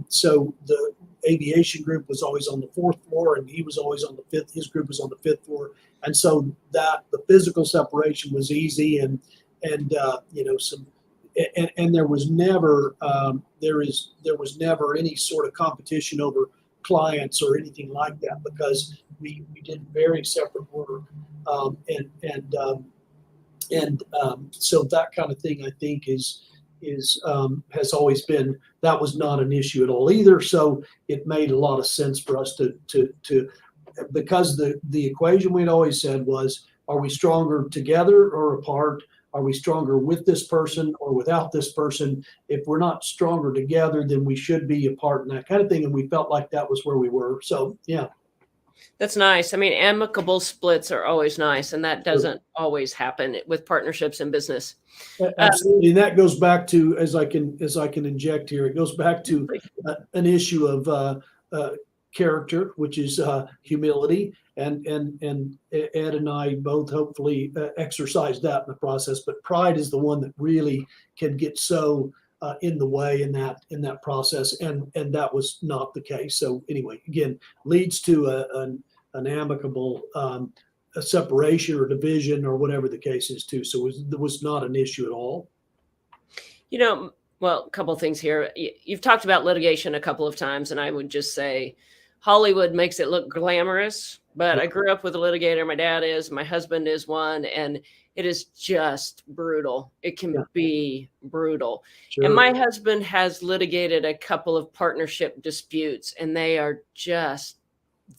So the aviation group was always on the 4th floor, and he was always on the 5th. His group was on the 5th floor, and so that the physical separation was easy, and there was never there was never any sort of competition over clients or anything like that, because we did very separate work, so that kind of thing, I think, has always been, that was not an issue at all either. So it made a lot of sense for us to because the equation we'd always said was, are we stronger together or apart? Are we stronger with this person or without this person? If we're not stronger together, then we should be apart, and that kind of thing. And we felt like that was where we were. So, yeah. That's nice. I mean, amicable splits are always nice, and that doesn't always happen with partnerships in business. Absolutely. And that goes back to, as I can inject here, it goes back to an issue of character, which is humility. And Ed and I both hopefully exercise that in the process. But pride is the one that really can get so in the way in that process, and that was not the case. So anyway, again, leads to an amicable a separation or division or whatever the case is too. So there was not an issue at all. Well, a couple of things here. You've talked about litigation a couple of times, and I would just say Hollywood makes it look glamorous, but I grew up with a litigator. My dad is, my husband is one, and it is just brutal. It can be brutal. Sure. And my husband has litigated a couple of partnership disputes, and they are just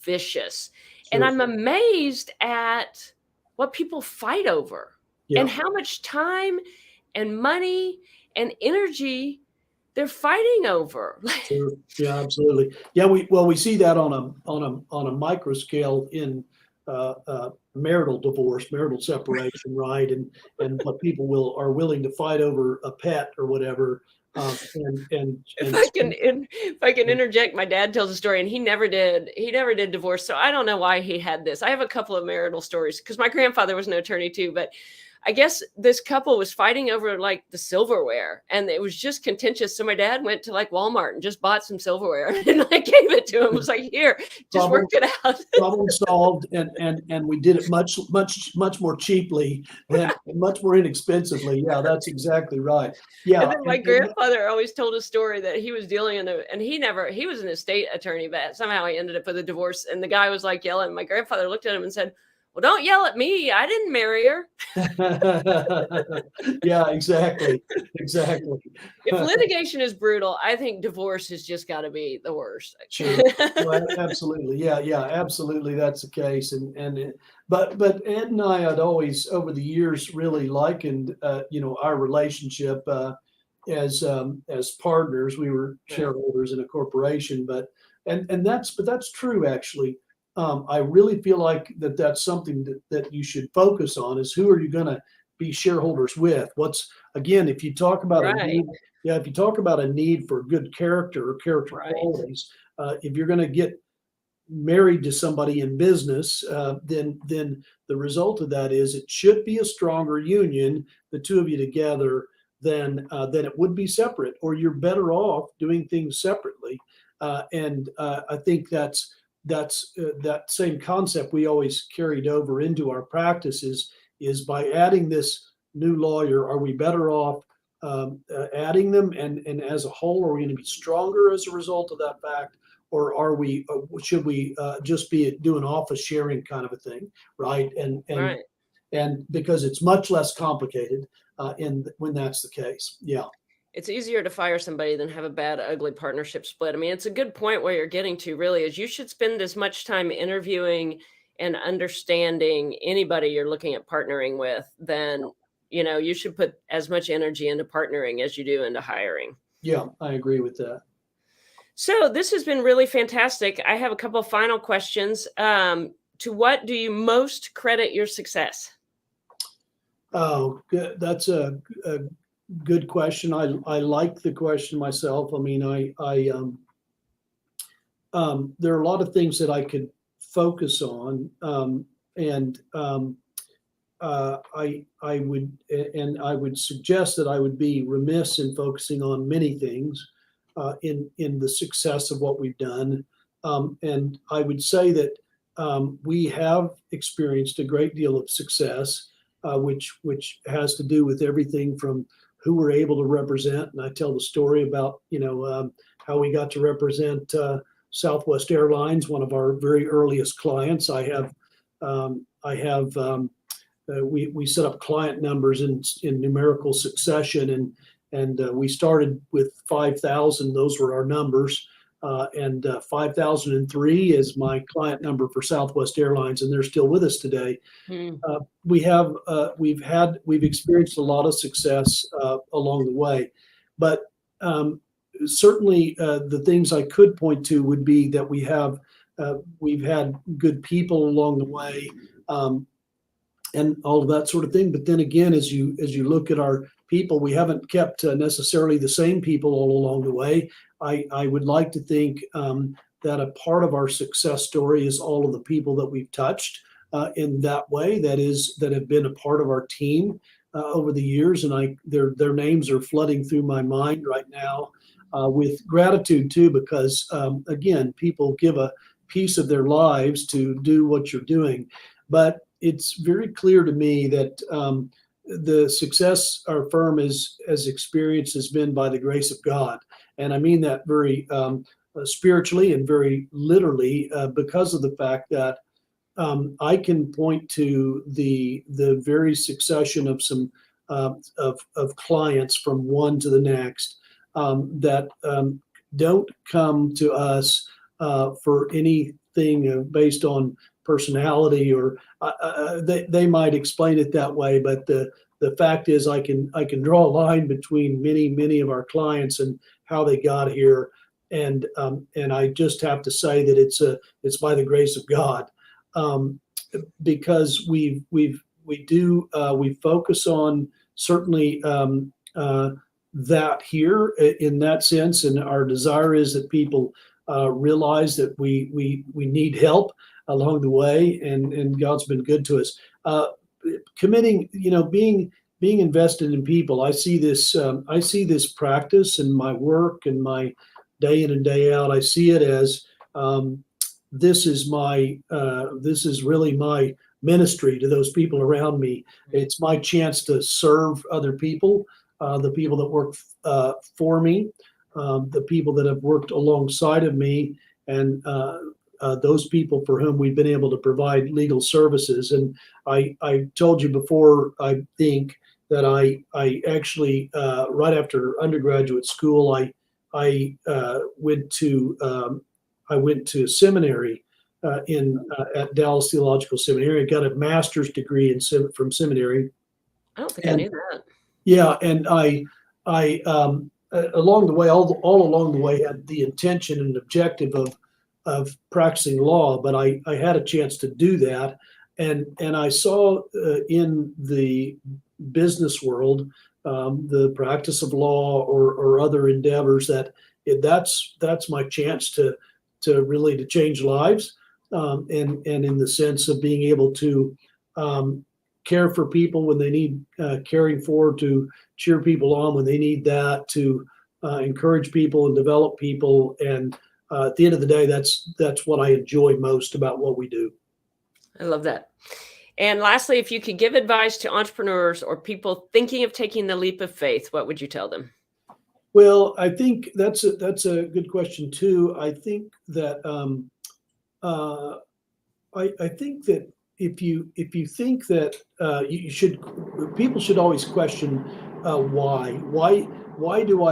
vicious. Sure. And I'm amazed at what people fight over and how much time and money and energy they're fighting over. Sure. Yeah, absolutely. Yeah, we see that on a micro scale in marital divorce, marital separation, right? And what people are willing to fight over a pet or whatever. If I can interject, my dad tells a story, and he never did divorce. So I don't know why he had this. I have a couple of marital stories because my grandfather was an attorney too, but I guess this couple was fighting over like the silverware, and it was just contentious. So my dad went to like Walmart and just bought some silverware and like gave it to him. It was like, here, just worked it out. Problem solved, and we did it much more cheaply and much more inexpensively. Yeah, that's exactly right. Yeah. And then my grandfather always told a story that he was dealing in and he was an estate attorney, but somehow he ended up with a divorce. And the guy was like yelling. My grandfather looked at him and said, well, don't yell at me. I didn't marry her. Yeah, exactly. If litigation is brutal, I think divorce has just got to be the worst. Sure. Well, absolutely. Yeah, absolutely. That's the case. But Ed and I had always, over the years, really likened, our relationship as partners. We were shareholders in a corporation, but that's true, actually. I really feel like that's something that you should focus on, is who are you going to be shareholders with? If you talk about if you talk about a need for good character or character qualities, if you're going to get married to somebody in business, then the result of that is it should be a stronger union, the two of you together, than it would be separate, or you're better off doing things separately. I think that's that same concept we always carried over into our practices, is by adding this new lawyer, are we better off adding them, and as a whole, are we going to be stronger as a result of that fact, or should we just be doing office sharing kind of a thing, right? And because it's much less complicated when that's the case. Yeah. It's easier to fire somebody than have a bad, ugly partnership split. I mean, it's a good point where you're getting to, really, is you should spend as much time interviewing and understanding anybody you're looking at partnering with than, you should put as much energy into partnering as you do into hiring. Yeah, I agree with that. So this has been really fantastic. I have a couple of final questions. To what do you most credit your success? Oh, good. That's a good question. I like the question myself. I mean, there are a lot of things that I could focus on, I would suggest that I would be remiss in focusing on many things in the success of what we've done. And I would say that we have experienced a great deal of success, which has to do with everything from who we're able to represent. And I tell the story about, how we got to represent Southwest Airlines, one of our very earliest clients. We set up client numbers in numerical succession, and we started with 5,000. Those were our numbers. And 5,003 is my client number for Southwest Airlines, and they're still with us today. We've experienced a lot of success along the way, but certainly the things I could point to would be that we've had good people along the way, and all of that sort of thing. But then again, as you look at our people, we haven't kept necessarily the same people all along the way. I would like to think that a part of our success story is all of the people that we've touched in that way, that have been a part of our team over the years, and their names are flooding through my mind right now with gratitude too, because again, people give a piece of their lives to do what you're doing. But it's very clear to me that the success our firm has experienced has been by the grace of God. And I mean that very spiritually and very literally, because of the fact that I can point to the very succession of some of clients from one to the next that don't come to us for anything based on personality, or they might explain it that way, but the fact is I can draw a line between many of our clients and how they got here, and I just have to say that it's by the grace of God, because we focus on certainly that here in that sense, and our desire is that people realize that we need help along the way, and God's been good to us. committing, being invested in people. I see this practice in my work and my day in and day out. I see it as this is really my ministry to those people around me. It's my chance to serve other people, the people that work for me, the people that have worked alongside of me, and those people for whom we've been able to provide legal services. And I told you before, I think that I actually right after undergraduate school, I went to seminary at Dallas Theological Seminary. I got a master's degree from seminary. I don't think I knew that. Yeah, and I along the way, all along the way, had the intention and objective of practicing law, but I had a chance to do that, and I saw in the business world the practice of law or other endeavors that's my chance to really change lives, and in the sense of being able to care for people when they need caring for, to cheer people on when they need that, to encourage people and develop people. And at the end of the day, that's what I enjoy most about what we do. I love that. And lastly, if you could give advice to entrepreneurs or people thinking of taking the leap of faith, what would you tell them? Well, I think that's a good question too. I think that I think that if you think that people should always question why do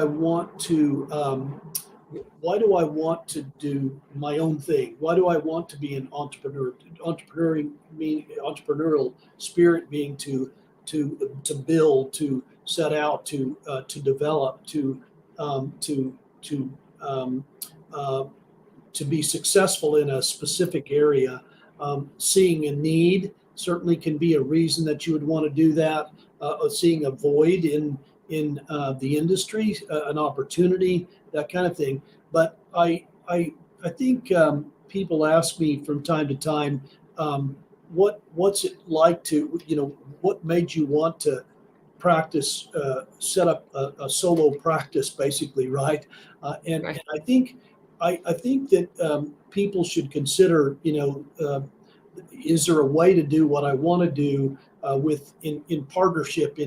I want to do my own thing? Why do I want to be an entrepreneur? Entrepreneurial spirit being to build, to set out, to develop, to be successful in a specific area. Seeing a need certainly can be a reason that you would want to do that. Seeing a void in the industry, an opportunity, that kind of thing. But I think people ask me from time to time, what's it like to, what made you want to practice, set up a solo practice, basically, right? And I think that people should consider, is there a way to do what I want to do in partnership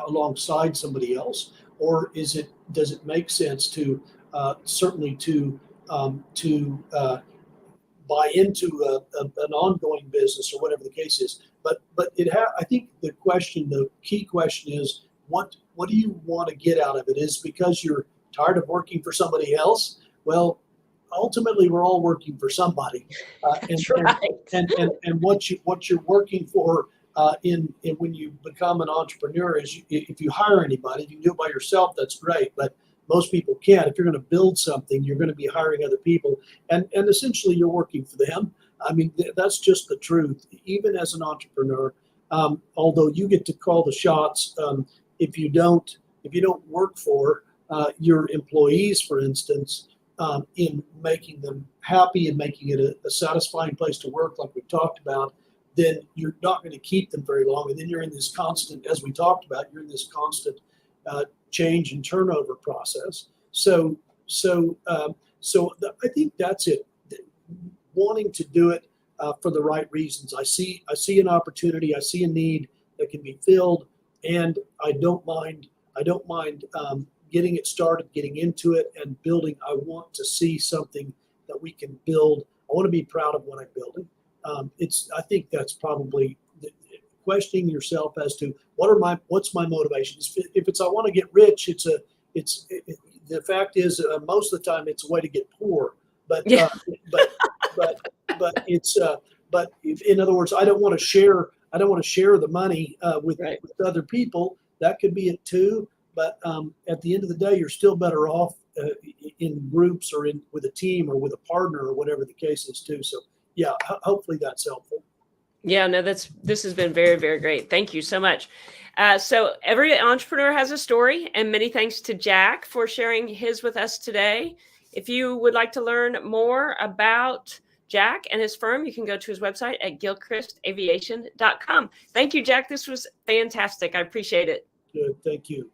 alongside somebody else, or does it make sense to certainly to buy into an ongoing business or whatever the case is? But I think the key question is, what do you want to get out of it? Is because you're tired of working for somebody else? Well, ultimately, we're all working for somebody, That's right. And what you're working for in when you become an entrepreneur is, if you hire anybody, if you can do it by yourself, that's great. But most people can't. If you're going to build something, you're going to be hiring other people, and essentially you're working for them. I mean, that's just the truth. Even as an entrepreneur, although you get to call the shots, if you don't work for your employees, for instance, in making them happy and making it a satisfying place to work, like we talked about, then you're not going to keep them very long. And then you're in this constant, as we talked about, change and turnover process. So I think that's it. Wanting to do it for the right reasons. I see an opportunity. I see a need that can be filled, and I don't mind getting it started, getting into it, and building. I want to see something that we can build. I want to be proud of what I'm building. I think that's probably questioning yourself as to what's my motivations. If it's I want to get rich, the fact is most of the time it's a way to get poor. But Yeah. but in other words, I don't want to share the money with other people. That could be it too. But at the end of the day, you're still better off in groups or with a team or with a partner or whatever the case is too. So yeah, hopefully that's helpful. Yeah, no, this has been very, very great. Thank you so much. So every entrepreneur has a story, and many thanks to Jack for sharing his with us today. If you would like to learn more about Jack and his firm, you can go to his website at gilchristaviation.com. Thank you, Jack. This was fantastic. I appreciate it. Good. Thank you.